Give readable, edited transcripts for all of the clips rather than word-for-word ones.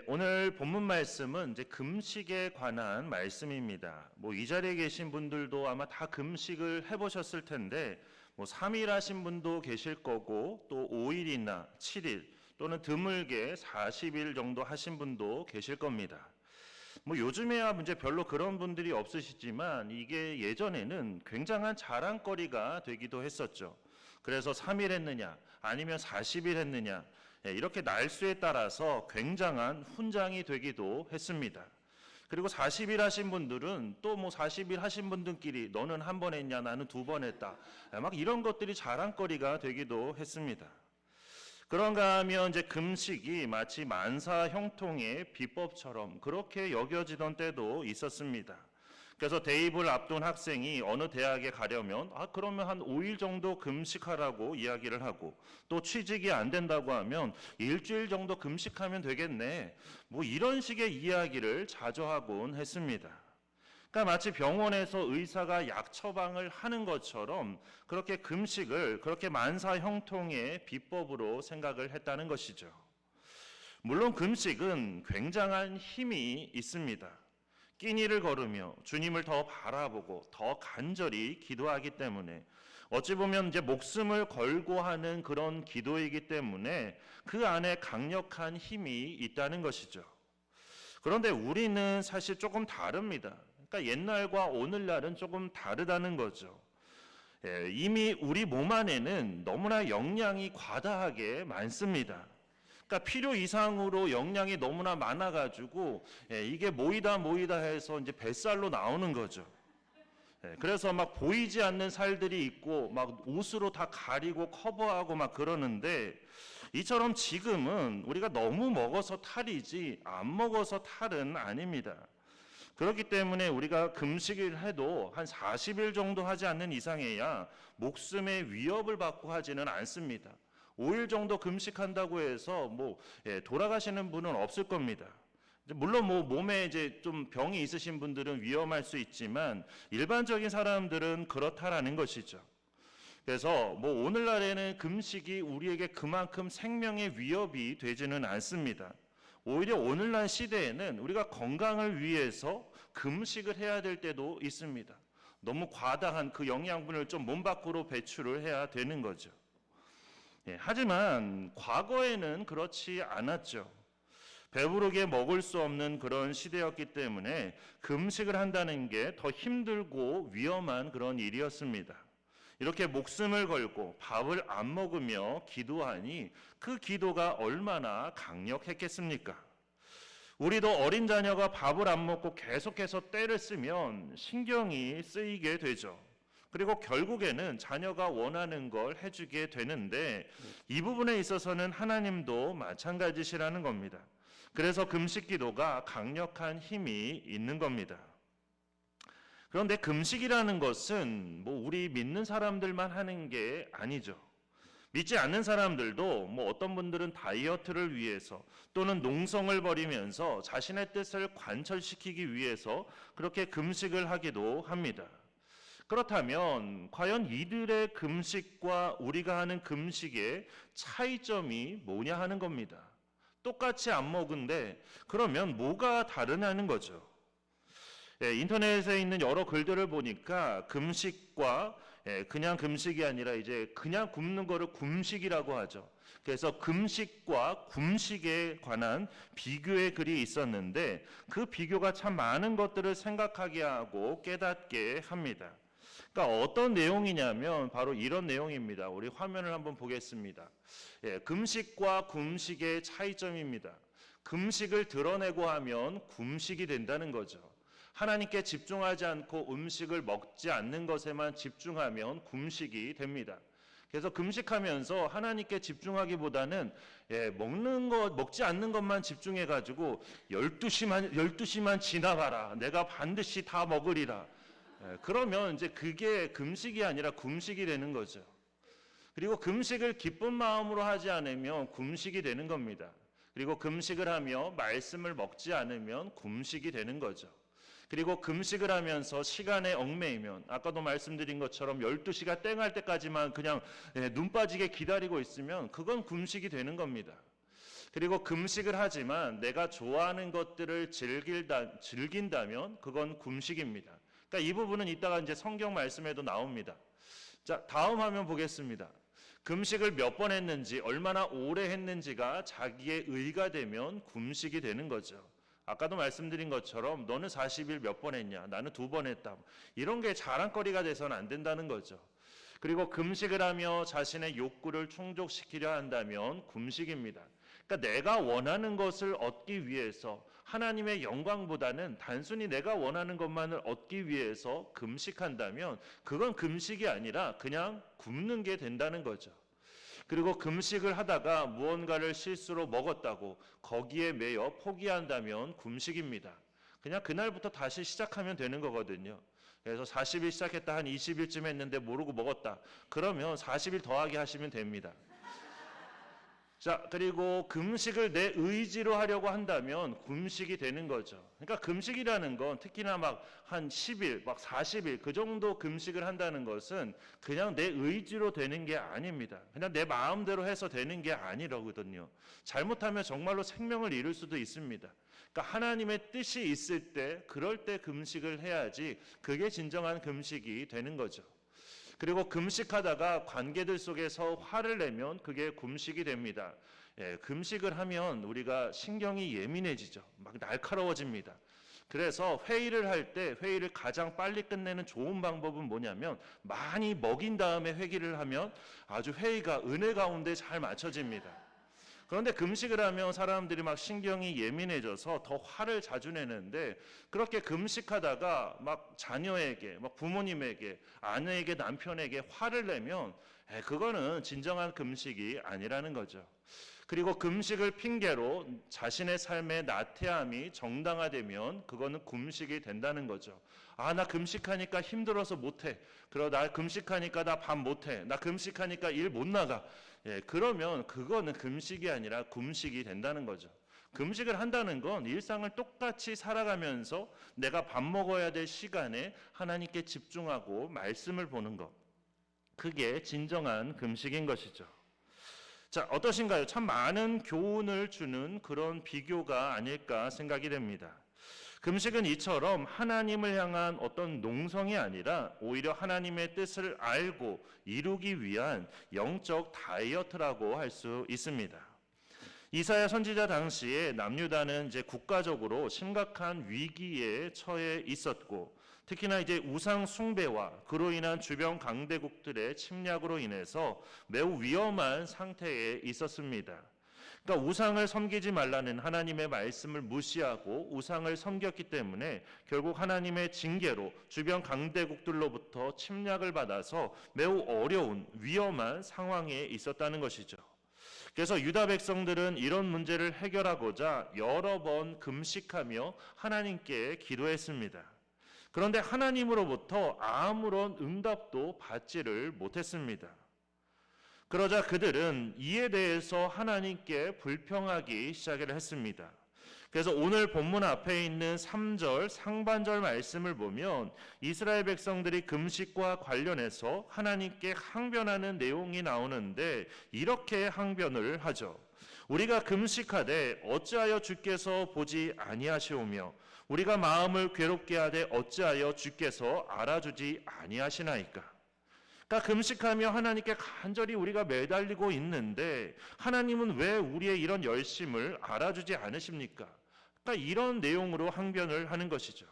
오늘 본문 말씀은 이제 금식에 관한 말씀입니다. 이 자리에 계신 분들도 아마 다 금식을 해보셨을 텐데, 3일 하신 분도 계실 거고, 또 5일이나 7일, 또는 드물게 40일 정도 하신 분도 계실 겁니다. 요즘에야 이제 별로 그런 분들이 없으시지만, 이게 예전에는 굉장한 자랑거리가 되기도 했었죠. 그래서 3일 했느냐, 아니면 40일 했느냐, 이렇게 날수에 따라서 굉장한 훈장이 되기도 했습니다. 그리고 40일 하신 분들은 또 40일 하신 분들끼리 너는 한 번 했냐, 나는 2번 했다. 막 이런 것들이 자랑거리가 되기도 했습니다. 그런가 하면 이제 금식이 마치 만사 형통의 비법처럼 그렇게 여겨지던 때도 있었습니다. 그래서 대입을 앞둔 학생이 어느 대학에 가려면 그러면 한 5일 정도 금식하라고 이야기를 하고, 또 취직이 안 된다고 하면 일주일 정도 금식하면 되겠네, 이런 식의 이야기를 자주 하곤 했습니다. 그러니까 마치 병원에서 의사가 약 처방을 하는 것처럼 그렇게 금식을 그렇게 만사 형통의 비법으로 생각을 했다는 것이죠. 물론 금식은 굉장한 힘이 있습니다. 끼니를 걸으며 주님을 더 바라보고 더 간절히 기도하기 때문에, 어찌 보면 이제 목숨을 걸고 하는 그런 기도이기 때문에 그 안에 강력한 힘이 있다는 것이죠. 그런데 우리는 사실 조금 다릅니다. 그러니까 옛날과 오늘날은 조금 다르다는 거죠. 이미 우리 몸 안에는 너무나 영양이 과다하게 많습니다. 그러니까 필요 이상으로 영양이 너무나 많아가지고 이게 모이다 해서 이제 뱃살로 나오는 거죠. 그래서 막 보이지 않는 살들이 있고 막 옷으로 다 가리고 커버하고 막 그러는데, 이처럼 지금은 우리가 너무 먹어서 탈이지 안 먹어서 탈은 아닙니다. 그렇기 때문에 우리가 금식을 해도 한 40일 정도 하지 않는 이상에야 목숨의 위협을 받고 하지는 않습니다. 5일 정도 금식한다고 해서 돌아가시는 분은 없을 겁니다. 물론 몸에 이제 좀 병이 있으신 분들은 위험할 수 있지만 일반적인 사람들은 그렇다라는 것이죠. 그래서 오늘날에는 금식이 우리에게 그만큼 생명의 위협이 되지는 않습니다. 오히려 오늘날 시대에는 우리가 건강을 위해서 금식을 해야 될 때도 있습니다. 너무 과다한 그 영양분을 좀 몸 밖으로 배출을 해야 되는 거죠. 하지만 과거에는 그렇지 않았죠. 배부르게 먹을 수 없는 그런 시대였기 때문에 금식을 한다는 게 더 힘들고 위험한 그런 일이었습니다. 이렇게 목숨을 걸고 밥을 안 먹으며 기도하니 그 기도가 얼마나 강력했겠습니까? 우리도 어린 자녀가 밥을 안 먹고 계속해서 떼를 쓰면 신경이 쓰이게 되죠. 그리고 결국에는 자녀가 원하는 걸 해주게 되는데, 이 부분에 있어서는 하나님도 마찬가지시라는 겁니다. 그래서 금식 기도가 강력한 힘이 있는 겁니다. 그런데 금식이라는 것은 우리 믿는 사람들만 하는 게 아니죠. 믿지 않는 사람들도 어떤 분들은 다이어트를 위해서 또는 농성을 벌이면서 자신의 뜻을 관철시키기 위해서 그렇게 금식을 하기도 합니다. 그렇다면 과연 이들의 금식과 우리가 하는 금식의 차이점이 뭐냐 하는 겁니다. 똑같이 안 먹은데 그러면 뭐가 다르냐는 거죠. 인터넷에 있는 여러 글들을 보니까 금식과 그냥 금식이 아니라 이제 그냥 굶는 거를 굼식이라고 하죠. 그래서 금식과 굼식에 관한 비교의 글이 있었는데, 그 비교가 참 많은 것들을 생각하게 하고 깨닫게 합니다. 그러니까 어떤 내용이냐면 바로 이런 내용입니다. 우리 화면을 한번 보겠습니다. 금식과 굼식의 차이점입니다. 금식을 드러내고 하면 굼식이 된다는 거죠. 하나님께 집중하지 않고 음식을 먹지 않는 것에만 집중하면 굼식이 됩니다. 그래서 금식하면서 하나님께 집중하기보다는 먹는 것, 먹지 않는 것만 집중해가지고 12시만 지나가라, 내가 반드시 다 먹으리라. 그러면 이제 그게 금식이 아니라 굼식이 되는 거죠. 그리고 금식을 기쁜 마음으로 하지 않으면 굼식이 되는 겁니다. 그리고 금식을 하며 말씀을 먹지 않으면 굼식이 되는 거죠. 그리고 금식을 하면서 시간에 얽매이면, 아까도 말씀드린 것처럼 12시가 땡할 때까지만 그냥 눈 빠지게 기다리고 있으면 그건 금식이 되는 겁니다. 그리고 금식을 하지만 내가 좋아하는 것들을 즐긴다면 그건 금식입니다. 그러니까 이 부분은 이따가 이제 성경 말씀에도 나옵니다. 자, 다음 화면 보겠습니다. 금식을 몇 번 했는지, 얼마나 오래 했는지가 자기의 의가 되면 금식이 되는 거죠. 아까도 말씀드린 것처럼 너는 40일 몇 번 했냐? 나는 2번 했다. 이런 게 자랑거리가 돼서는 안 된다는 거죠. 그리고 금식을 하며 자신의 욕구를 충족시키려 한다면 금식입니다. 그러니까 내가 원하는 것을 얻기 위해서 하나님의 영광보다는 단순히 내가 원하는 것만을 얻기 위해서 금식한다면 그건 금식이 아니라 그냥 굶는 게 된다는 거죠. 그리고 금식을 하다가 무언가를 실수로 먹었다고 거기에 매여 포기한다면 금식입니다. 그냥 그날부터 다시 시작하면 되는 거거든요. 그래서 40일 시작했다 한 20일쯤 했는데 모르고 먹었다. 그러면 40일 더하기 하시면 됩니다. 자, 그리고 금식을 내 의지로 하려고 한다면 금식이 되는 거죠. 그러니까 금식이라는 건 특히나 막 한 10일, 막 40일 그 정도 금식을 한다는 것은 그냥 내 의지로 되는 게 아닙니다. 그냥 내 마음대로 해서 되는 게 아니라거든요. 잘못하면 정말로 생명을 잃을 수도 있습니다. 그러니까 하나님의 뜻이 있을 때, 그럴 때 금식을 해야지 그게 진정한 금식이 되는 거죠. 그리고 금식하다가 관계들 속에서 화를 내면 그게 금식이 됩니다. 금식을 하면 우리가 신경이 예민해지죠. 막 날카로워집니다. 그래서 회의를 할 때 회의를 가장 빨리 끝내는 좋은 방법은 뭐냐면 많이 먹인 다음에 회의를 하면 아주 회의가 은혜 가운데 잘 맞춰집니다. 그런데 금식을 하면 사람들이 막 신경이 예민해져서 더 화를 자주 내는데 그렇게 금식하다가 막 자녀에게, 막 부모님에게, 아내에게, 남편에게 화를 내면 그거는 진정한 금식이 아니라는 거죠. 그리고 금식을 핑계로 자신의 삶의 나태함이 정당화되면 그거는 금식이 된다는 거죠. 아, 나 금식하니까 힘들어서 못해. 나 금식하니까 나 밥 못해. 나 금식하니까 일 못 나가. 그러면 그거는 금식이 아니라 금식이 된다는 거죠. 금식을 한다는 건 일상을 똑같이 살아가면서 내가 밥 먹어야 될 시간에 하나님께 집중하고 말씀을 보는 것. 그게 진정한 금식인 것이죠. 자, 어떠신가요? 참 많은 교훈을 주는 그런 비교가 아닐까 생각이 됩니다. 금식은 이처럼 하나님을 향한 어떤 농성이 아니라 오히려 하나님의 뜻을 알고 이루기 위한 영적 다이어트라고 할 수 있습니다. 이사야 선지자 당시에 남유다는 이제 국가적으로 심각한 위기에 처해 있었고 특히나 이제 우상 숭배와 그로 인한 주변 강대국들의 침략으로 인해서 매우 위험한 상태에 있었습니다. 그러니까 우상을 섬기지 말라는 하나님의 말씀을 무시하고 우상을 섬겼기 때문에 결국 하나님의 징계로 주변 강대국들로부터 침략을 받아서 매우 어려운 위험한 상황에 있었다는 것이죠. 그래서 유다 백성들은 이런 문제를 해결하고자 여러 번 금식하며 하나님께 기도했습니다. 그런데 하나님으로부터 아무런 응답도 받지를 못했습니다. 그러자 그들은 이에 대해서 하나님께 불평하기 시작을 했습니다. 그래서 오늘 본문 앞에 있는 3절 상반절 말씀을 보면 이스라엘 백성들이 금식과 관련해서 하나님께 항변하는 내용이 나오는데 이렇게 항변을 하죠. 우리가 금식하되 어찌하여 주께서 보지 아니하시오며 우리가 마음을 괴롭게 하되 어찌하여 주께서 알아주지 아니하시나이까. 그러니까 금식하며 하나님께 간절히 우리가 매달리고 있는데 하나님은 왜 우리의 이런 열심을 알아주지 않으십니까? 그러니까 이런 내용으로 항변을 하는 것이죠.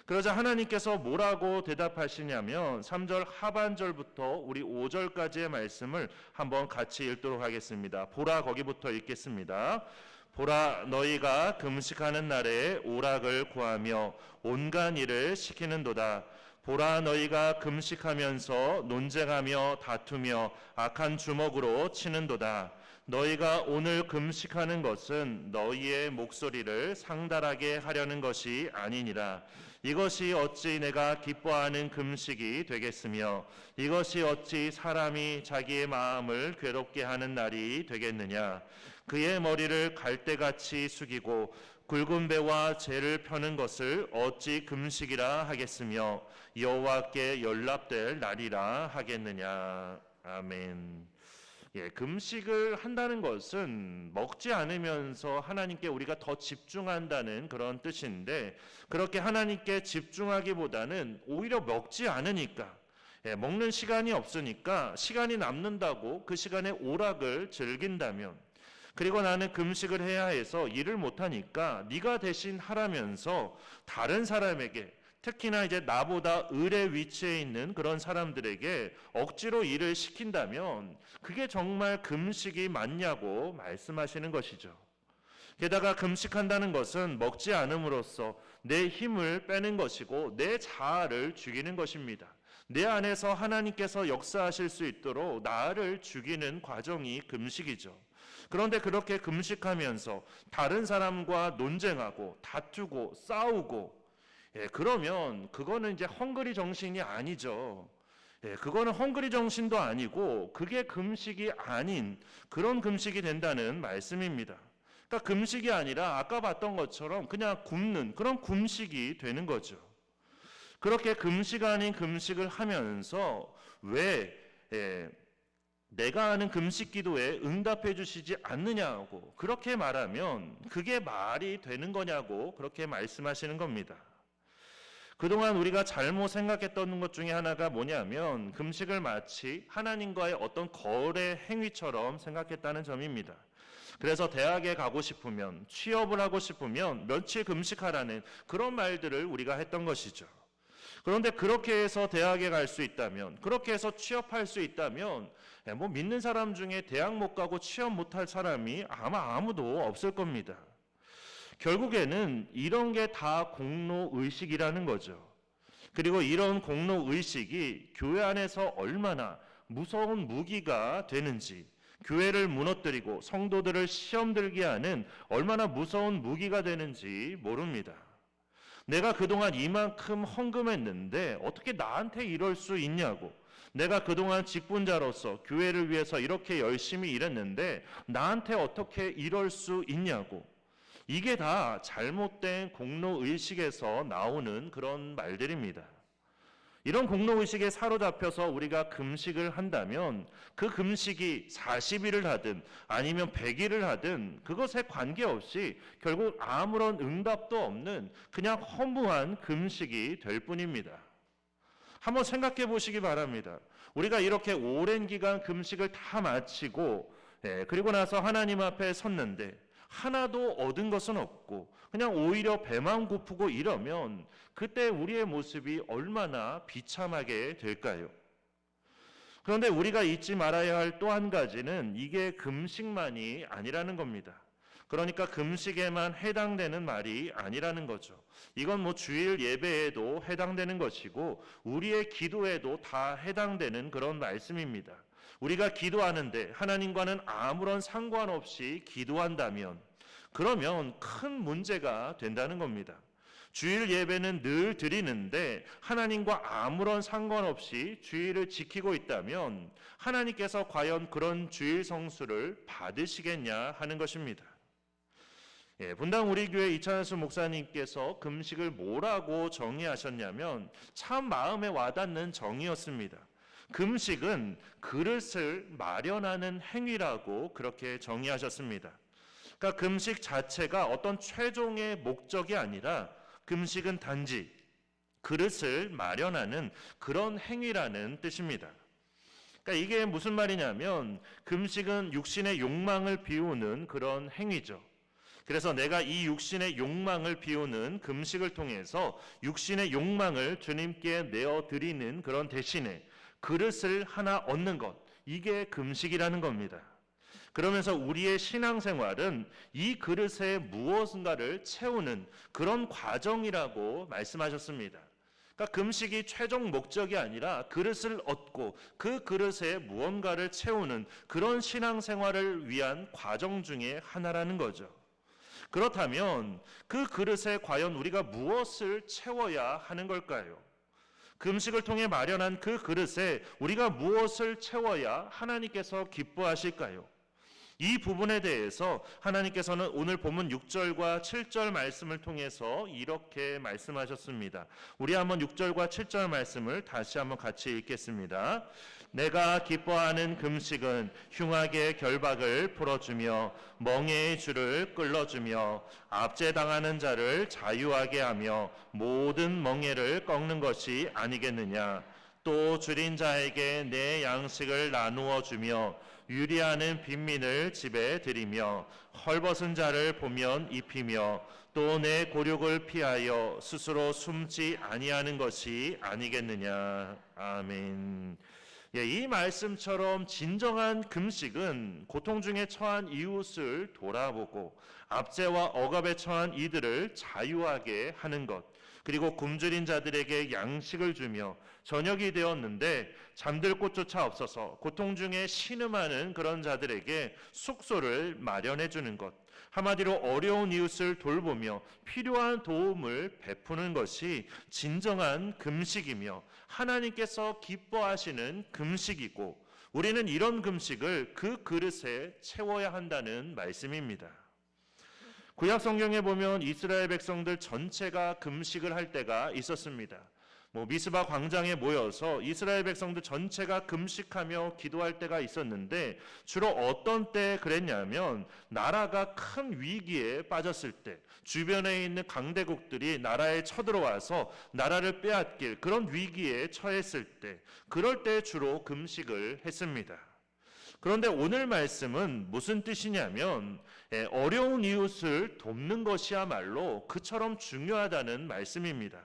그러자 하나님께서 뭐라고 대답하시냐면 3절 하반절부터 우리 5절까지의 말씀을 한번 같이 읽도록 하겠습니다. 보라, 거기부터 읽겠습니다. 보라, 너희가 금식하는 날에 오락을 구하며 온갖 일을 시키는도다. 보라, 너희가 금식하면서 논쟁하며 다투며 악한 주먹으로 치는도다. 너희가 오늘 금식하는 것은 너희의 목소리를 상달하게 하려는 것이 아니니라. 이것이 어찌 내가 기뻐하는 금식이 되겠으며 이것이 어찌 사람이 자기의 마음을 괴롭게 하는 날이 되겠느냐. 그의 머리를 갈대같이 숙이고 굵은 배와 재를 펴는 것을 어찌 금식이라 하겠으며 여호와께 연락될 날이라 하겠느냐. 아멘. 금식을 한다는 것은 먹지 않으면서 하나님께 우리가 더 집중한다는 그런 뜻인데, 그렇게 하나님께 집중하기보다는 오히려 먹지 않으니까, 먹는 시간이 없으니까 시간이 남는다고 그 시간에 오락을 즐긴다면, 그리고 나는 금식을 해야 해서 일을 못하니까 네가 대신 하라면서 다른 사람에게, 특히나 이제 나보다 을의 위치에 있는 그런 사람들에게 억지로 일을 시킨다면 그게 정말 금식이 맞냐고 말씀하시는 것이죠. 게다가 금식한다는 것은 먹지 않음으로써 내 힘을 빼는 것이고 내 자아를 죽이는 것입니다. 내 안에서 하나님께서 역사하실 수 있도록 나를 죽이는 과정이 금식이죠. 그런데 그렇게 금식하면서 다른 사람과 논쟁하고 다투고 싸우고, 그러면 그거는 이제 헝그리 정신이 아니죠. 그거는 헝그리 정신도 아니고 그게 금식이 아닌 그런 금식이 된다는 말씀입니다. 그러니까 금식이 아니라 아까 봤던 것처럼 그냥 굶는 그런 금식이 되는 거죠. 그렇게 금식 아닌 금식을 하면서 왜 내가 하는 금식 기도에 응답해 주시지 않느냐고 그렇게 말하면 그게 말이 되는 거냐고 그렇게 말씀하시는 겁니다. 그동안 우리가 잘못 생각했던 것 중에 하나가 뭐냐면 금식을 마치 하나님과의 어떤 거래 행위처럼 생각했다는 점입니다. 그래서 대학에 가고 싶으면, 취업을 하고 싶으면 며칠 금식하라는 그런 말들을 우리가 했던 것이죠. 그런데 그렇게 해서 대학에 갈 수 있다면, 그렇게 해서 취업할 수 있다면 뭐 믿는 사람 중에 대학 못 가고 취업 못할 사람이 아마 아무도 없을 겁니다. 결국에는 이런 게 다 공로의식이라는 거죠. 그리고 이런 공로의식이 교회 안에서 얼마나 무서운 무기가 되는지, 교회를 무너뜨리고 성도들을 시험 들게 하는 얼마나 무서운 무기가 되는지 모릅니다. 내가 그동안 이만큼 헌금했는데 어떻게 나한테 이럴 수 있냐고, 내가 그동안 직분자로서 교회를 위해서 이렇게 열심히 일했는데 나한테 어떻게 이럴 수 있냐고, 이게 다 잘못된 공로의식에서 나오는 그런 말들입니다. 이런 공로의식에 사로잡혀서 우리가 금식을 한다면 그 금식이 40일을 하든 아니면 100일을 하든 그것에 관계없이 결국 아무런 응답도 없는 그냥 허무한 금식이 될 뿐입니다. 한번 생각해 보시기 바랍니다. 우리가 이렇게 오랜 기간 금식을 다 마치고 그리고 나서 하나님 앞에 섰는데 하나도 얻은 것은 없고 그냥 오히려 배만 고프고 이러면 그때 우리의 모습이 얼마나 비참하게 될까요? 그런데 우리가 잊지 말아야 할 또 한 가지는 이게 금식만이 아니라는 겁니다. 그러니까 금식에만 해당되는 말이 아니라는 거죠. 이건 뭐 주일 예배에도 해당되는 것이고 우리의 기도에도 다 해당되는 그런 말씀입니다. 우리가 기도하는데 하나님과는 아무런 상관없이 기도한다면 그러면 큰 문제가 된다는 겁니다. 주일 예배는 늘 드리는데 하나님과 아무런 상관없이 주일을 지키고 있다면 하나님께서 과연 그런 주일 성수를 받으시겠냐 하는 것입니다. 분당 우리 교회 이찬수 목사님께서 금식을 뭐라고 정의하셨냐면 참 마음에 와닿는 정의였습니다. 금식은 그릇을 마련하는 행위라고 그렇게 정의하셨습니다. 그러니까 금식 자체가 어떤 최종의 목적이 아니라 금식은 단지 그릇을 마련하는 그런 행위라는 뜻입니다. 그러니까 이게 무슨 말이냐면 금식은 육신의 욕망을 비우는 그런 행위죠. 그래서 내가 이 육신의 욕망을 비우는 금식을 통해서 육신의 욕망을 주님께 내어드리는 그런 대신에 그릇을 하나 얻는 것, 이게 금식이라는 겁니다. 그러면서 우리의 신앙생활은 이 그릇에 무엇인가를 채우는 그런 과정이라고 말씀하셨습니다. 그러니까 금식이 최종 목적이 아니라 그릇을 얻고 그 그릇에 무언가를 채우는 그런 신앙생활을 위한 과정 중에 하나라는 거죠. 그렇다면 그 그릇에 과연 우리가 무엇을 채워야 하는 걸까요? 금식을 통해 마련한 그 그릇에 우리가 무엇을 채워야 하나님께서 기뻐하실까요? 이 부분에 대해서 하나님께서는 오늘 본문 6절과 7절 말씀을 통해서 이렇게 말씀하셨습니다. 우리 한번 6절과 7절 말씀을 다시 한번 같이 읽겠습니다. 내가 기뻐하는 금식은 흉악의 결박을 풀어주며 멍에의 줄을 끌어주며 압제당하는 자를 자유하게 하며 모든 멍에를 꺾는 것이 아니겠느냐. 또 줄인 자에게 내 양식을 나누어 주며 유리하는 빈민을 집에 들이며 헐벗은 자를 보면 입히며 또 내 곤욕을 피하여 스스로 숨지 아니하는 것이 아니겠느냐. 아멘. 이 말씀처럼 진정한 금식은 고통 중에 처한 이웃을 돌아보고 압제와 억압에 처한 이들을 자유하게 하는 것, 그리고 굶주린 자들에게 양식을 주며 저녁이 되었는데 잠들 곳조차 없어서 고통 중에 신음하는 그런 자들에게 숙소를 마련해 주는 것, 한마디로 어려운 이웃을 돌보며 필요한 도움을 베푸는 것이 진정한 금식이며 하나님께서 기뻐하시는 금식이고, 우리는 이런 금식을 그 그릇에 채워야 한다는 말씀입니다. 구약 성경에 보면 이스라엘 백성들 전체가 금식을 할 때가 있었습니다. 미스바 광장에 모여서 이스라엘 백성들 전체가 금식하며 기도할 때가 있었는데, 주로 어떤 때 그랬냐면 나라가 큰 위기에 빠졌을 때, 주변에 있는 강대국들이 나라에 쳐들어와서 나라를 빼앗길 그런 위기에 처했을 때, 그럴 때 주로 금식을 했습니다. 그런데 오늘 말씀은 무슨 뜻이냐면 어려운 이웃을 돕는 것이야말로 그처럼 중요하다는 말씀입니다.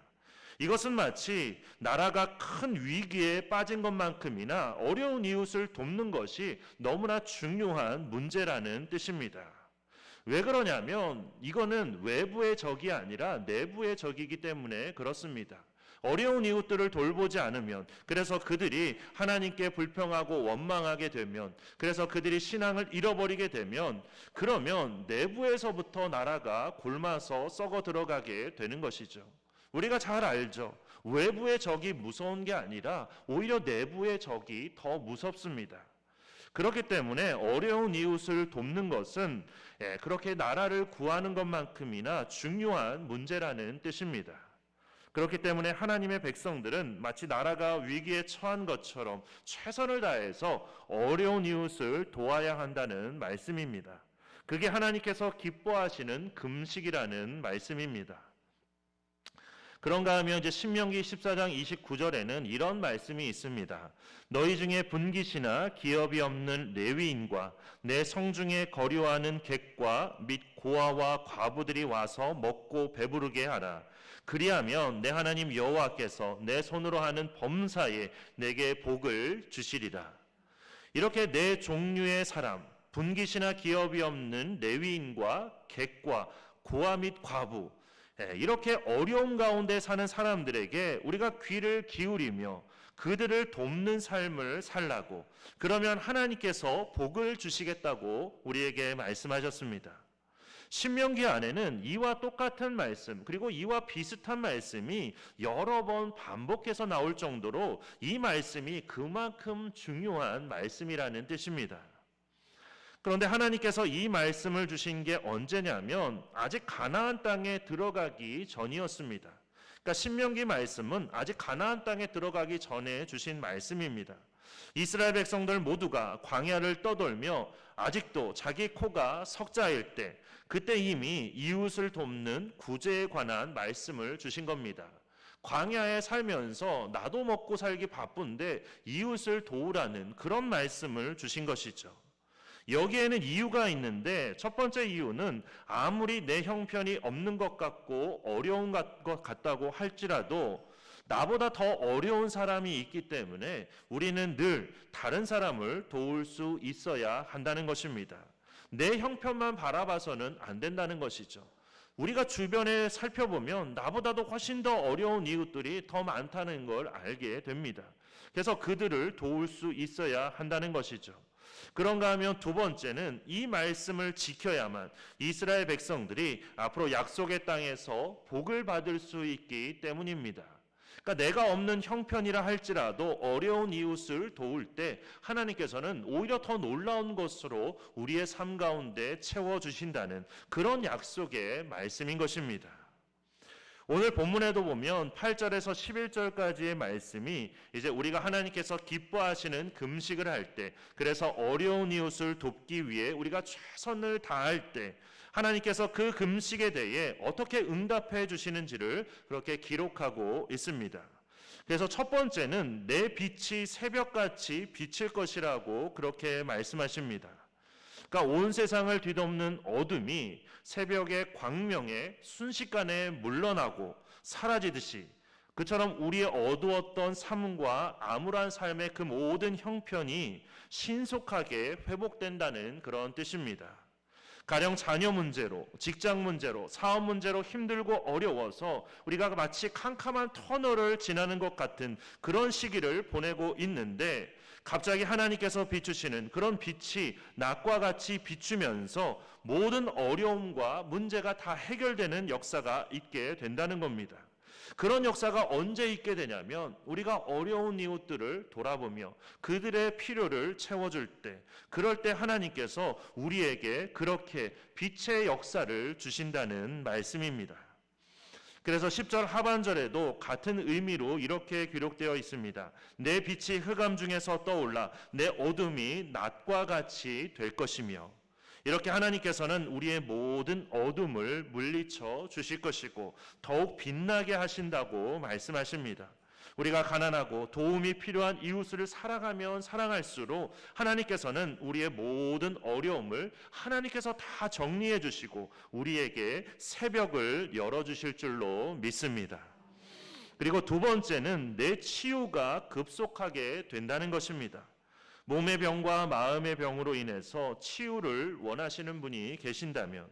이것은 마치 나라가 큰 위기에 빠진 것만큼이나 어려운 이웃을 돕는 것이 너무나 중요한 문제라는 뜻입니다. 왜 그러냐면 이거는 외부의 적이 아니라 내부의 적이기 때문에 그렇습니다. 어려운 이웃들을 돌보지 않으면, 그래서 그들이 하나님께 불평하고 원망하게 되면, 그래서 그들이 신앙을 잃어버리게 되면, 그러면 내부에서부터 나라가 굶어서 썩어 들어가게 되는 것이죠. 우리가 잘 알죠. 외부의 적이 무서운 게 아니라 오히려 내부의 적이 더 무섭습니다. 그렇기 때문에 어려운 이웃을 돕는 것은 그렇게 나라를 구하는 것만큼이나 중요한 문제라는 뜻입니다. 그렇기 때문에 하나님의 백성들은 마치 나라가 위기에 처한 것처럼 최선을 다해서 어려운 이웃을 도와야 한다는 말씀입니다. 그게 하나님께서 기뻐하시는 금식이라는 말씀입니다. 그런가 하면 이제 신명기 14장 29절에는 이런 말씀이 있습니다. 너희 중에 분깃이나 기업이 없는 레위인과 내 성중에 거류하는 객과 및 고아와 과부들이 와서 먹고 배부르게 하라. 그리하면 내 하나님 여호와께서 내 손으로 하는 범사에 내게 복을 주시리라. 이렇게 네 종류의 사람, 분깃이나 기업이 없는 레위인과 객과 고아 및 과부, 이렇게 어려움 가운데 사는 사람들에게 우리가 귀를 기울이며 그들을 돕는 삶을 살라고, 그러면 하나님께서 복을 주시겠다고 우리에게 말씀하셨습니다. 신명기 안에는 이와 똑같은 말씀, 그리고 이와 비슷한 말씀이 여러 번 반복해서 나올 정도로 이 말씀이 그만큼 중요한 말씀이라는 뜻입니다. 그런데 하나님께서 이 말씀을 주신 게 언제냐면 아직 가나안 땅에 들어가기 전이었습니다. 그러니까 신명기 말씀은 아직 가나안 땅에 들어가기 전에 주신 말씀입니다. 이스라엘 백성들 모두가 광야를 떠돌며 아직도 자기 코가 석자일 때, 그때 이미 이웃을 돕는 구제에 관한 말씀을 주신 겁니다. 광야에 살면서 나도 먹고 살기 바쁜데 이웃을 도우라는 그런 말씀을 주신 것이죠. 여기에는 이유가 있는데, 첫 번째 이유는 아무리 내 형편이 없는 것 같고 어려운 것 같다고 할지라도 나보다 더 어려운 사람이 있기 때문에 우리는 늘 다른 사람을 도울 수 있어야 한다는 것입니다. 내 형편만 바라봐서는 안 된다는 것이죠. 우리가 주변에 살펴보면 나보다도 훨씬 더 어려운 이웃들이 더 많다는 걸 알게 됩니다. 그래서 그들을 도울 수 있어야 한다는 것이죠. 그런가 하면 두 번째는 이 말씀을 지켜야만 이스라엘 백성들이 앞으로 약속의 땅에서 복을 받을 수 있기 때문입니다. 그러니까 내가 없는 형편이라 할지라도 어려운 이웃을 도울 때 하나님께서는 오히려 더 놀라운 것으로 우리의 삶 가운데 채워주신다는 그런 약속의 말씀인 것입니다. 오늘 본문에도 보면 8절에서 11절까지의 말씀이 이제 우리가 하나님께서 기뻐하시는 금식을 할 때, 그래서 어려운 이웃을 돕기 위해 우리가 최선을 다할 때 하나님께서 그 금식에 대해 어떻게 응답해 주시는지를 그렇게 기록하고 있습니다. 그래서 첫 번째는 내 빛이 새벽같이 비칠 것이라고 그렇게 말씀하십니다. 그러니까 온 세상을 뒤덮는 어둠이 새벽의 광명에 순식간에 물러나고 사라지듯이, 그처럼 우리의 어두웠던 삶과 암울한 삶의 그 모든 형편이 신속하게 회복된다는 그런 뜻입니다. 가령 자녀 문제로, 직장 문제로, 사업 문제로 힘들고 어려워서 우리가 마치 캄캄한 터널을 지나는 것 같은 그런 시기를 보내고 있는데, 갑자기 하나님께서 비추시는 그런 빛이 낮과 같이 비추면서 모든 어려움과 문제가 다 해결되는 역사가 있게 된다는 겁니다. 그런 역사가 언제 있게 되냐면 우리가 어려운 이웃들을 돌아보며 그들의 필요를 채워줄 때, 그럴 때 하나님께서 우리에게 그렇게 빛의 역사를 주신다는 말씀입니다. 그래서 10절 하반절에도 같은 의미로 이렇게 기록되어 있습니다. 내 빛이 흑암 중에서 떠올라 내 어둠이 낮과 같이 될 것이며, 이렇게 하나님께서는 우리의 모든 어둠을 물리쳐 주실 것이고 더욱 빛나게 하신다고 말씀하십니다. 우리가 가난하고 도움이 필요한 이웃을 사랑하면 사랑할수록 하나님께서는 우리의 모든 어려움을 하나님께서 다 정리해 주시고 우리에게 새벽을 열어주실 줄로 믿습니다. 그리고 두 번째는 내 치유가 급속하게 된다는 것입니다. 몸의 병과 마음의 병으로 인해서 치유를 원하시는 분이 계신다면,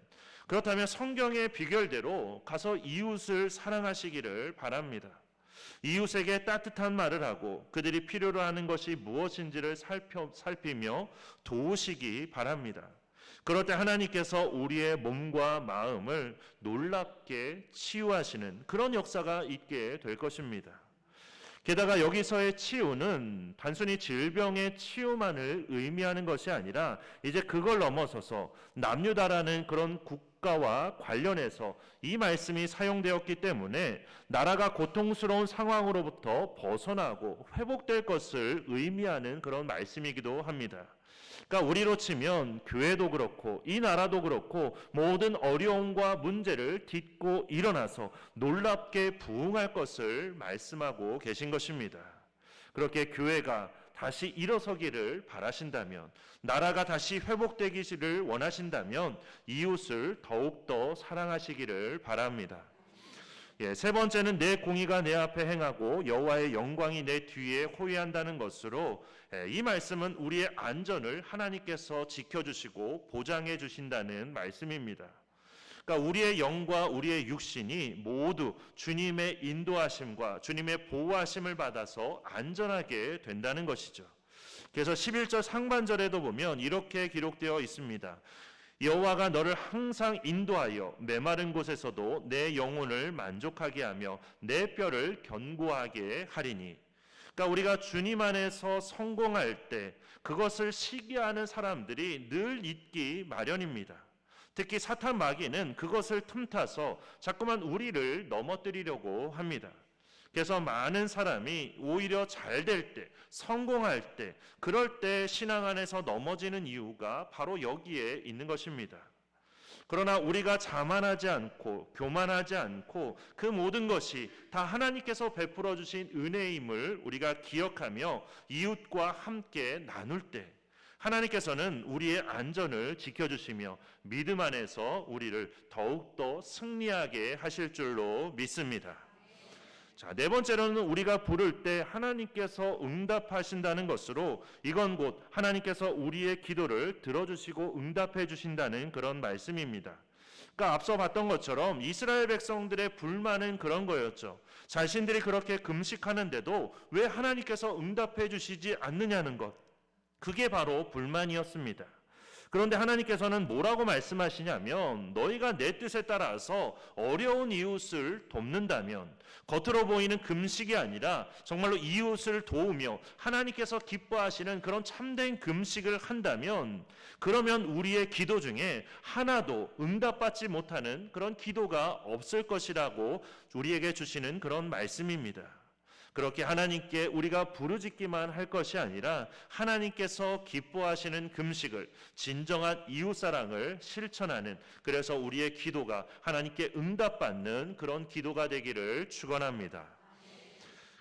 그렇다면 성경의 비결대로 가서 이웃을 사랑하시기를 바랍니다. 이웃에게 따뜻한 말을 하고 그들이 필요로 하는 것이 무엇인지를 살피며 도우시기 바랍니다. 그럴 때 하나님께서 우리의 몸과 마음을 놀랍게 치유하시는 그런 역사가 있게 될 것입니다. 게다가 여기서의 치유는 단순히 질병의 치유만을 의미하는 것이 아니라 이제 그걸 넘어서서 남유다라는 그런 국가와 관련해서 이 말씀이 사용되었기 때문에 나라가 고통스러운 상황으로부터 벗어나고 회복될 것을 의미하는 그런 말씀이기도 합니다. 그러니까 우리로 치면 교회도 그렇고 이 나라도 그렇고 모든 어려움과 문제를 딛고 일어나서 놀랍게 부흥할 것을 말씀하고 계신 것입니다. 그렇게 교회가 다시 일어서기를 바라신다면, 나라가 다시 회복되기를 원하신다면 이웃을 더욱더 사랑하시기를 바랍니다. 세 번째는 내 공의가 내 앞에 행하고 여호와의 영광이 내 뒤에 호위한다는 것으로, 이 말씀은 우리의 안전을 하나님께서 지켜주시고 보장해 주신다는 말씀입니다. 그러니까 우리의 영과 우리의 육신이 모두 주님의 인도하심과 주님의 보호하심을 받아서 안전하게 된다는 것이죠. 그래서 11절 상반절에도 보면 이렇게 기록되어 있습니다. 여호와가 너를 항상 인도하여 메마른 곳에서도 내 영혼을 만족하게 하며 내 뼈를 견고하게 하리니. 그러니까 우리가 주님 안에서 성공할 때 그것을 시기하는 사람들이 늘 있기 마련입니다. 특히 사탄 마귀는 그것을 틈타서 자꾸만 우리를 넘어뜨리려고 합니다. 그래서 많은 사람이 오히려 잘 될 때, 성공할 때, 그럴 때 신앙 안에서 넘어지는 이유가 바로 여기에 있는 것입니다. 그러나 우리가 자만하지 않고 교만하지 않고 그 모든 것이 다 하나님께서 베풀어 주신 은혜임을 우리가 기억하며 이웃과 함께 나눌 때 하나님께서는 우리의 안전을 지켜주시며 믿음 안에서 우리를 더욱더 승리하게 하실 줄로 믿습니다. 자, 네 번째로는 우리가 부를 때 하나님께서 응답하신다는 것으로, 이건 곧 하나님께서 우리의 기도를 들어주시고 응답해 주신다는 그런 말씀입니다. 그러니까 앞서 봤던 것처럼 이스라엘 백성들의 불만은 그런 거였죠. 자신들이 그렇게 금식하는데도 왜 하나님께서 응답해 주시지 않느냐는 것. 그게 바로 불만이었습니다. 그런데 하나님께서는 뭐라고 말씀하시냐면 너희가 내 뜻에 따라서 어려운 이웃을 돕는다면 겉으로 보이는 금식이 아니라 정말로 이웃을 도우며 하나님께서 기뻐하시는 그런 참된 금식을 한다면 그러면 우리의 기도 중에 하나도 응답받지 못하는 그런 기도가 없을 것이라고 우리에게 주시는 그런 말씀입니다. 그렇게 하나님께 우리가 부르짖기만 할 것이 아니라 하나님께서 기뻐하시는 금식을, 진정한 이웃사랑을 실천하는, 그래서 우리의 기도가 하나님께 응답받는 그런 기도가 되기를 축원합니다.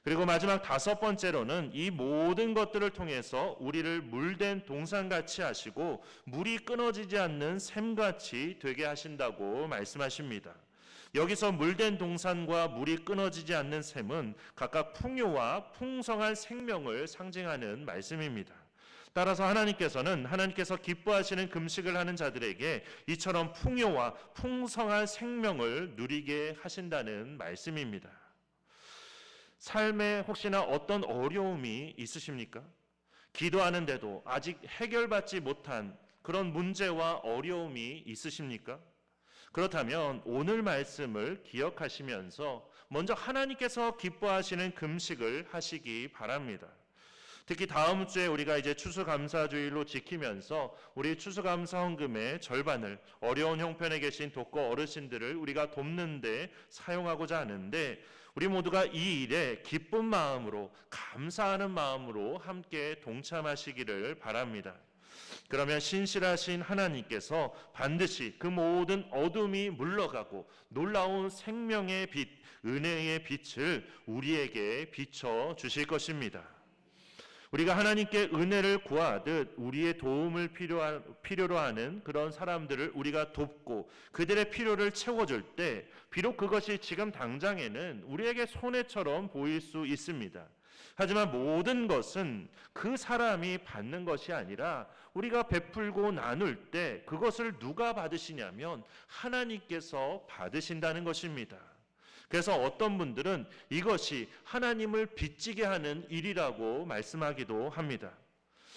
그리고 마지막 5번째로는 이 모든 것들을 통해서 우리를 물된 동산같이 하시고 물이 끊어지지 않는 샘같이 되게 하신다고 말씀하십니다. 여기서 물된 동산과 물이 끊어지지 않는 샘은 각각 풍요와 풍성한 생명을 상징하는 말씀입니다. 따라서 하나님께서 기뻐하시는 금식을 하는 자들에게 이처럼 풍요와 풍성한 생명을 누리게 하신다는 말씀입니다. 삶에 혹시나 어떤 어려움이 있으십니까? 기도하는데도 아직 해결받지 못한 그런 문제와 어려움이 있으십니까? 그렇다면 오늘 말씀을 기억하시면서 먼저 하나님께서 기뻐하시는 금식을 하시기 바랍니다. 특히 다음 주에 우리가 이제 추수감사주일로 지키면서 우리 추수감사 헌금의 절반을 어려운 형편에 계신 독거 어르신들을 우리가 돕는 데 사용하고자 하는데 우리 모두가 이 일에 기쁜 마음으로 감사하는 마음으로 함께 동참하시기를 바랍니다. 그러면 신실하신 하나님께서 반드시 그 모든 어둠이 물러가고 놀라운 생명의 빛, 은혜의 빛을 우리에게 비춰 주실 것입니다. 우리가 하나님께 은혜를 구하듯 우리의 도움을 필요로 하는 그런 사람들을 우리가 돕고 그들의 필요를 채워줄 때 비록 그것이 지금 당장에는 우리에게 손해처럼 보일 수 있습니다. 하지만 모든 것은 그 사람이 받는 것이 아니라 우리가 베풀고 나눌 때 그것을 누가 받으시냐면 하나님께서 받으신다는 것입니다. 그래서 어떤 분들은 이것이 하나님을 빚지게 하는 일이라고 말씀하기도 합니다.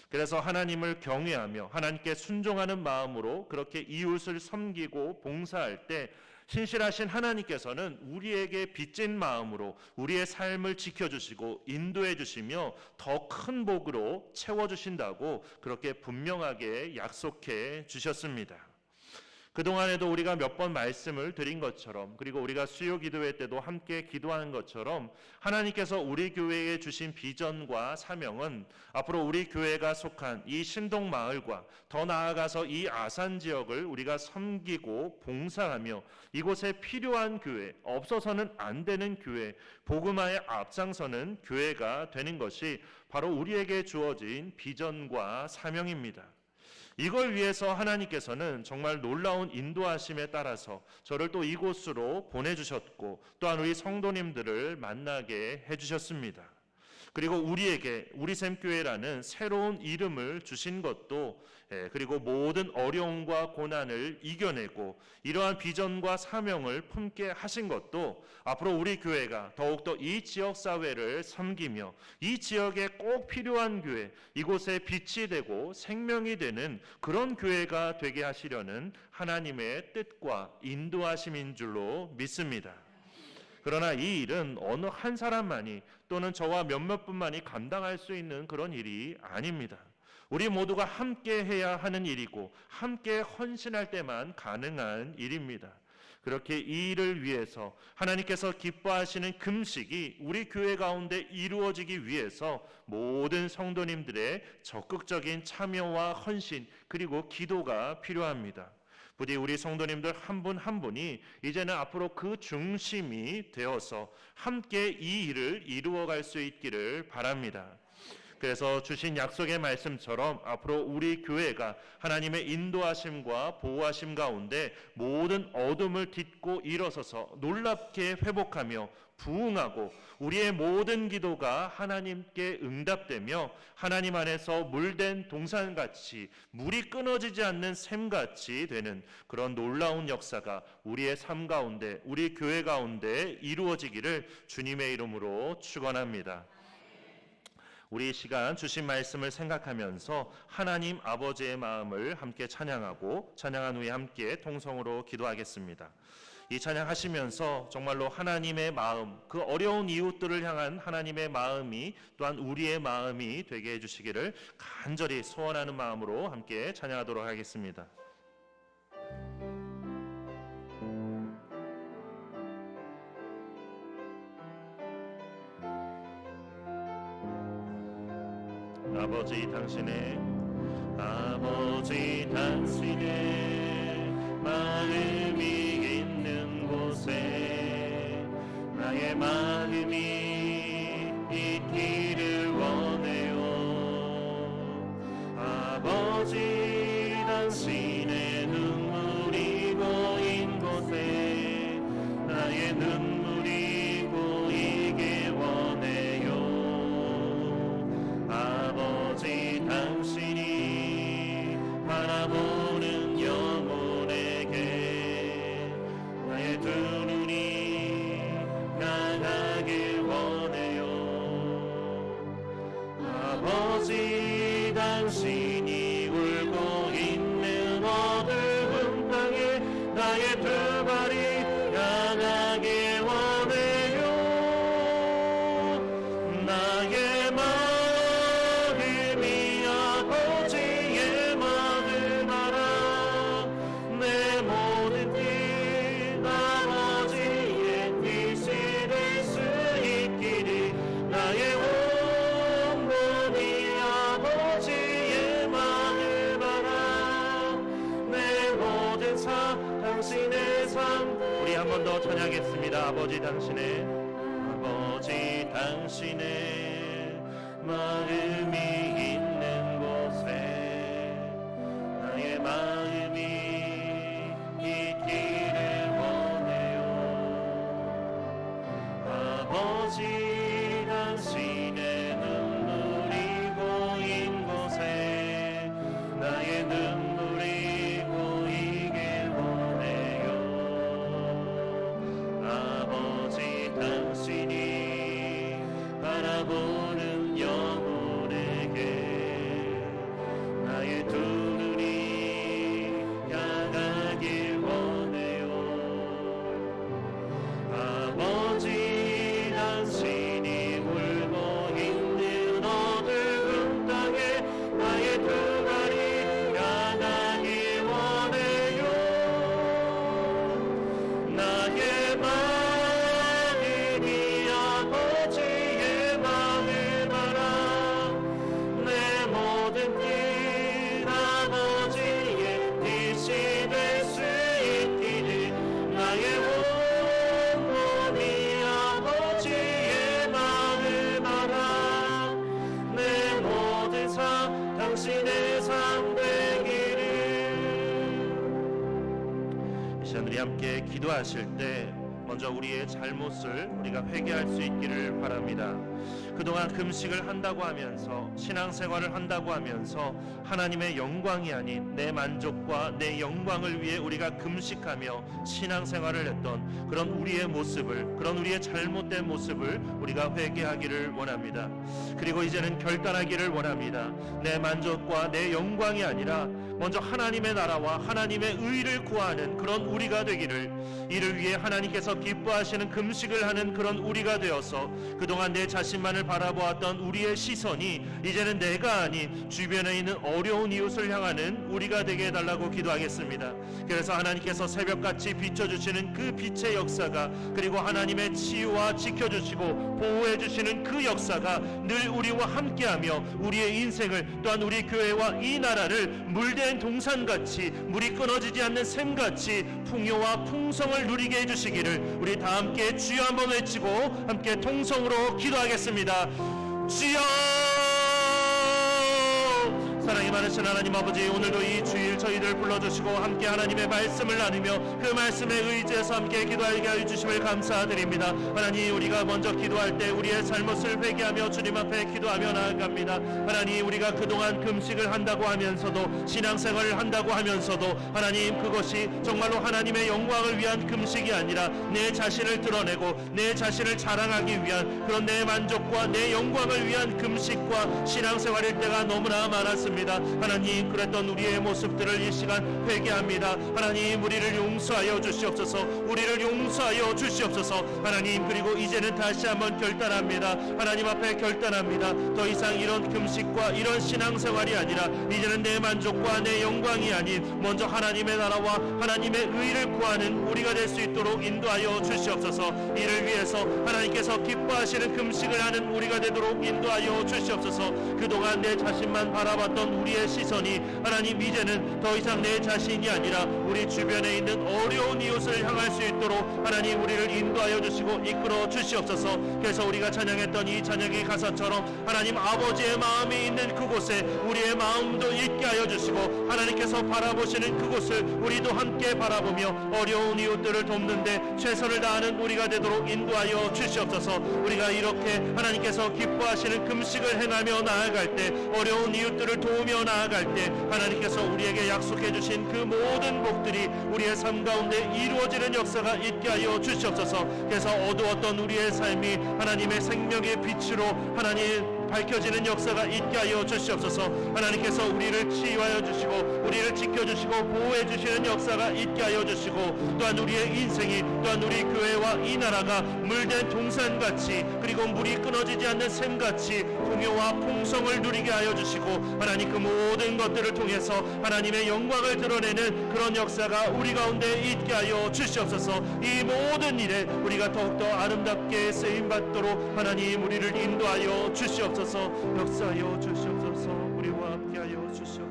그래서 하나님을 경외하며 하나님께 순종하는 마음으로 그렇게 이웃을 섬기고 봉사할 때 신실하신 하나님께서는 우리에게 빚진 마음으로 우리의 삶을 지켜주시고 인도해 주시며 더 큰 복으로 채워주신다고 그렇게 분명하게 약속해 주셨습니다. 그동안에도 우리가 몇 번 말씀을 드린 것처럼 그리고 우리가 수요 기도회 때도 함께 기도하는 것처럼 하나님께서 우리 교회에 주신 비전과 사명은 앞으로 우리 교회가 속한 이 신동마을과 더 나아가서 이 아산 지역을 우리가 섬기고 봉사하며 이곳에 필요한 교회, 없어서는 안 되는 교회, 복음화에 앞장서는 교회가 되는 것이 바로 우리에게 주어진 비전과 사명입니다. 이걸 위해서 하나님께서는 정말 놀라운 인도하심에 따라서 저를 또 이곳으로 보내주셨고 또한 우리 성도님들을 만나게 해주셨습니다. 그리고 우리에게 우리샘교회라는 새로운 이름을 주신 것도 그리고 모든 어려움과 고난을 이겨내고 이러한 비전과 사명을 품게 하신 것도 앞으로 우리 교회가 더욱더 이 지역사회를 섬기며 이 지역에 꼭 필요한 교회, 이곳에 빛이 되고 생명이 되는 그런 교회가 되게 하시려는 하나님의 뜻과 인도하심인 줄로 믿습니다. 그러나 이 일은 어느 한 사람만이 또는 저와 몇몇 분만이 감당할 수 있는 그런 일이 아닙니다. 우리 모두가 함께 해야 하는 일이고 함께 헌신할 때만 가능한 일입니다. 그렇게 이 일을 위해서 하나님께서 기뻐하시는 금식이 우리 교회 가운데 이루어지기 위해서 모든 성도님들의 적극적인 참여와 헌신 그리고 기도가 필요합니다. 부디 우리 성도님들 한 분 한 분이 이제는 앞으로 그 중심이 되어서 함께 이 일을 이루어갈 수 있기를 바랍니다. 그래서 주신 약속의 말씀처럼 앞으로 우리 교회가 하나님의 인도하심과 보호하심 가운데 모든 어둠을 딛고 일어서서 놀랍게 회복하며 부응하고 우리의 모든 기도가 하나님께 응답되며 하나님 안에서 물된 동산같이 물이 끊어지지 않는 샘같이 되는 그런 놀라운 역사가 우리의 삶 가운데 우리 교회 가운데 이루어지기를 주님의 이름으로 축원합니다. 우리 이 시간 주신 말씀을 생각하면서 하나님 아버지의 마음을 함께 찬양하고 찬양한 후에 함께 통성으로 기도하겠습니다. 이 찬양하시면서 정말로 하나님의 마음, 그 어려운 이웃들을 향한 하나님의 마음이 또한 우리의 마음이 되게 해주시기를 간절히 소원하는 마음으로 함께 찬양하도록 하겠습니다. 아버지 당신의 마음이 있는 곳에 나의 마음이 있기를 원해요. 아버지 당신의 눈물이 고인 곳에 나의 눈물이 고이게 원해요. 아버지 당신이 바라보는 영혼에게 나의 두 눈이 강하길 원해요. 아버지 당신이 울고 있는 어두운 땅에 나의 두 발이 강하길 원해요. 나의 마음이 아버지의 마음 알아. 내 모든 뜻 아버지의 뜻이 될 수 있기를 나의 온몸이 아버지의 마음 알아. 내 모든 삶 당신의 삶. 우리 한 번 더 찬양하겠습니다. 아버지 당신의 마음이 있는 곳에 나의 마음이 있기를 원해요. 아버지 당신의 눈물이 고인 곳에 나의 눈물이 고이길 원해요. 아버지 당신이 바라보는 영혼에게 나의 두 눈이 향하길 원해요. 아버지 당신이 울고 있는 어두운 땅에 나의 두 발이 향하길 원해요. 나의 마음이 아버지의 마음을 알아. 내 모든 뜻 아버지의 뜻이 될 수 있기를 나의 온몸이 아버지의 마음을 알아. 내 모든 삶 당신의 삶 되기를. 이 시간 우리 함께 기도하실 때 먼저 우리의 잘못을 우리가 회개할 수 있기를 바랍니다. 그동안 금식을 한다고 하면서 신앙생활을 한다고 하면서 하나님의 영광이 아닌 내 만족과 내 영광을 위해 우리가 금식하며 신앙생활을 했던 그런 우리의 모습을, 그런 우리의 잘못된 모습을 우리가 회개하기를 원합니다. 그리고 이제는 결단하기를 원합니다. 내 만족과 내 영광이 아니라 먼저 하나님의 나라와 하나님의 의를 구하는 그런 우리가 되기를, 이를 위해 하나님께서 기뻐하시는 금식을 하는 그런 우리가 되어서 그동안 내 자신만을 바라보았던 우리의 시선이 이제는 내가 아닌 주변에 있는 어려운 이웃을 향하는 우리가 되게 해달라고 기도하겠습니다. 그래서 하나님께서 새벽같이 비춰주시는 그 빛의 역사가, 그리고 하나님의 치유와 지켜주시고 보호해주시는 그 역사가 늘 우리와 함께하며 우리의 인생을, 또한 우리 교회와 이 나라를 물된 동산같이 물이 끊어지지 않는 샘같이 풍요와 풍성을 누리게 해주시기를 우리 다 함께 주여 한번 외치고 함께 통성으로 기도하겠습니다. 주여 사랑이 많으신 하나님 아버지, 오늘도 이 주일 저희들 불러주시고 함께 하나님의 말씀을 나누며 그 말씀에 의지해서 함께 기도하게 하여 주심을 감사드립니다. 하나님, 우리가 먼저 기도할 때 우리의 잘못을 회개하며 주님 앞에 기도하며 나아갑니다. 하나님, 우리가 그동안 금식을 한다고 하면서도, 신앙생활을 한다고 하면서도 하나님, 그것이 정말로 하나님의 영광을 위한 금식이 아니라 내 자신을 드러내고 내 자신을 자랑하기 위한 그런 내 만족과 내 영광을 위한 금식과 신앙생활일 때가 너무나 많았습니다. 하나님, 그랬던 우리의 모습들을 이 시간 회개합니다. 하나님, 우리를 용서하여 주시옵소서. 우리를 용서하여 주시옵소서. 하나님, 그리고 이제는 다시 한번 결단합니다. 하나님 앞에 결단합니다. 더 이상 이런 금식과 이런 신앙생활이 아니라 이제는 내 만족과 내 영광이 아닌 먼저 하나님의 나라와 하나님의 의를 구하는 우리가 될 수 있도록 인도하여 주시옵소서. 이를 위해서 하나님께서 기뻐하시는 금식을 하는 우리가 되도록 인도하여 주시옵소서. 그동안 내 자신만 바라봤던 우리의 시선이 하나님, 이제는 더 이상 내 자신이 아니라 우리 주변에 있는 어려운 이웃을 향할 수 있도록 하나님, 우리를 인도하여 주시고 이끌어 주시옵소서. 그래서 우리가 찬양했던 이 찬양의 가사처럼 하나님 아버지의 마음이 있는 그곳에 우리의 마음도 있게 하여 주시고, 하나님께서 바라보시는 그곳을 우리도 함께 바라보며 어려운 이웃들을 돕는데 최선을 다하는 우리가 되도록 인도하여 주시옵소서. 우리가 이렇게 하나님께서 기뻐하시는 금식을 행하며 나아갈 때, 어려운 이웃들을 도우며 나아갈 때 하나님께서 우리에게 약속해 주신 그 모든 복들이 우리의 삶 가운데 이루어지는 역사가 있게 하여 주시옵소서. 그래서 어두웠던 우리의 삶이 하나님의 생명의 빛으로 하나님 밝혀지는 역사가 있게 하여 주시옵소서. 하나님께서 우리를 치유하여 주시고 우리를 지켜주시고 보호해 주시는 역사가 있게 하여 주시고, 또한 우리의 인생이, 또한 우리 교회와 이 나라가 물된 동산같이, 그리고 물이 끊어지지 않는 샘같이 풍요와 풍성을 누리게 하여 주시고, 하나님 그 모든 것들을 통해서 하나님의 영광을 드러내는 그런 역사가 우리 가운데 있게 하여 주시옵소서. 이 모든 일에 우리가 더욱더 아름답게 쓰임받도록 하나님, 우리를 인도하여 주시옵소서. 역사하여 주시옵소서. 우리와 함께하여 주시옵소서.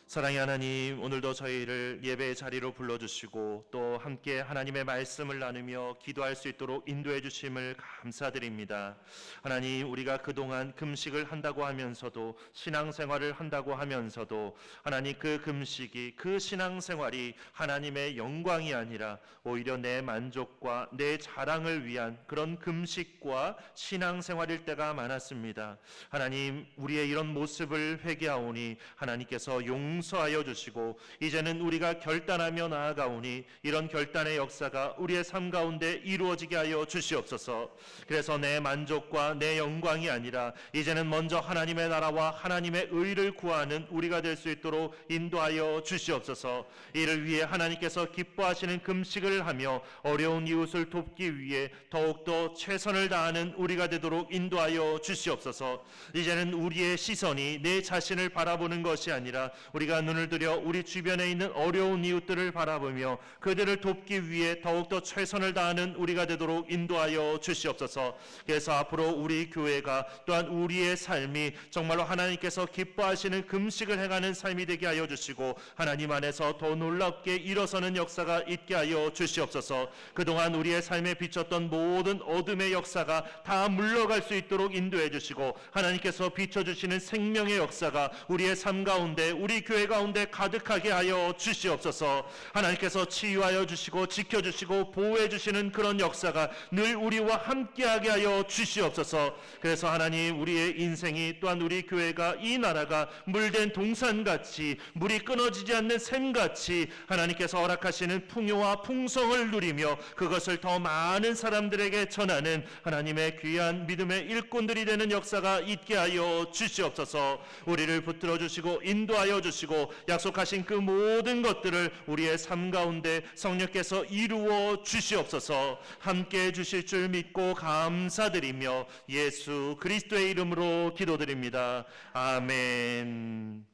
사랑의 하나님, 오늘도 저희를 예배의 자리로 불러주시고 또 함께 하나님의 말씀을 나누며 기도할 수 있도록 인도해 주심을 감사드립니다. 하나님, 우리가 그동안 금식을 한다고 하면서도, 신앙생활을 한다고 하면서도 하나님, 그 금식이, 그 신앙생활이 하나님의 영광이 아니라 오히려 내 만족과 내 자랑을 위한 그런 금식과 신앙생활일 때가 많았습니다. 하나님, 우리의 이런 모습을 회개하오니 하나님께서 용서하여 주시고 이제는 우리가 결단하며 나아가오니 이런 결단의 역사가 우리의 삶 가운데 이루어지게 하여 주시옵소서. 그래서 내 만족과 내 영광이 아니라 이제는 먼저 하나님의 나라와 하나님의 의를 구하는 우리가 될 수 있도록 인도하여 주시옵소서. 이를 위해 하나님께서 기뻐하시는 금식을 하며 어려운 이웃을 돕기 위해 더욱더 최선을 다하는 우리가 되도록 인도하여 주시옵소서. 이제는 우리의 시선이 내 자신을 바라보는 것이 아니라 우리가 눈을 들여 우리 주변에 있는 어려운 이웃들을 바라보며 그들을 돕기 위해 더욱더 최선을 다하는 우리가 되도록 인도하여 주시옵소서. 그래서 앞으로 우리 교회가, 또한 우리의 삶이 정말로 하나님께서 기뻐하시는 금식을 행하는 삶이 되게 하여 주시고 하나님 안에서 더 놀랍게 일어서는 역사가 있게 하여 주시옵소서. 그동안 우리의 삶에 비쳤던 모든 어둠의 역사가 다 물러갈 수 있도록 인도해 주시고 하나님께서 비춰주시는 생명의 역사가 우리의 삶 가운데, 우리 교회 가운데 가득하게 하여 주시옵소서. 하나님께서 치유하여 주시고 지켜주시고 보호해 주시는 그런 역사가 늘 우리와 함께하게 하여 주시옵소서. 그래서 하나님, 우리의 인생이, 또한 우리 교회가, 이 나라가 물된 동산같이, 물이 끊어지지 않는 샘같이 하나님께서 허락하시는 풍요와 풍성을 누리며 그것을 더 많은 사람들에게 전하는 하나님의 귀한 믿음의 일꾼들이 되는 역사가 있게 하여 주시옵소서. 우리를 붙들어 주시고 인도하여 주시고 약속하신 그 모든 것들을 우리의 삶 가운데 성령께서 이루어 주시옵소서. 함께해 주실 줄 믿고 감사드리며 예수 그리스도의 이름으로 기도드립니다. 아멘.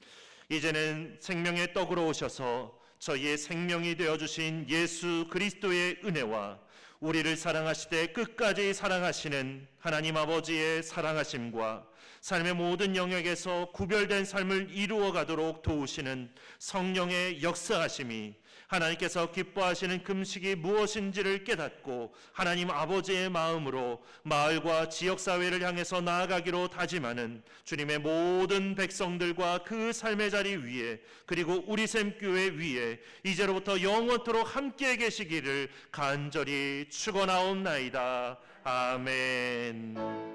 이제는 생명의 떡으로 오셔서 저희의 생명이 되어주신 예수 그리스도의 은혜와 우리를 사랑하시되 끝까지 사랑하시는 하나님 아버지의 사랑하심과 삶의 모든 영역에서 구별된 삶을 이루어 가도록 도우시는 성령의 역사하심이 하나님께서 기뻐하시는 금식이 무엇인지를 깨닫고 하나님 아버지의 마음으로 마을과 지역사회를 향해서 나아가기로 다짐하는 주님의 모든 백성들과 그 삶의 자리 위에, 그리고 우리 샘교회 위에 이제로부터 영원토록 함께 계시기를 간절히 축원하옵나이다. 아멘.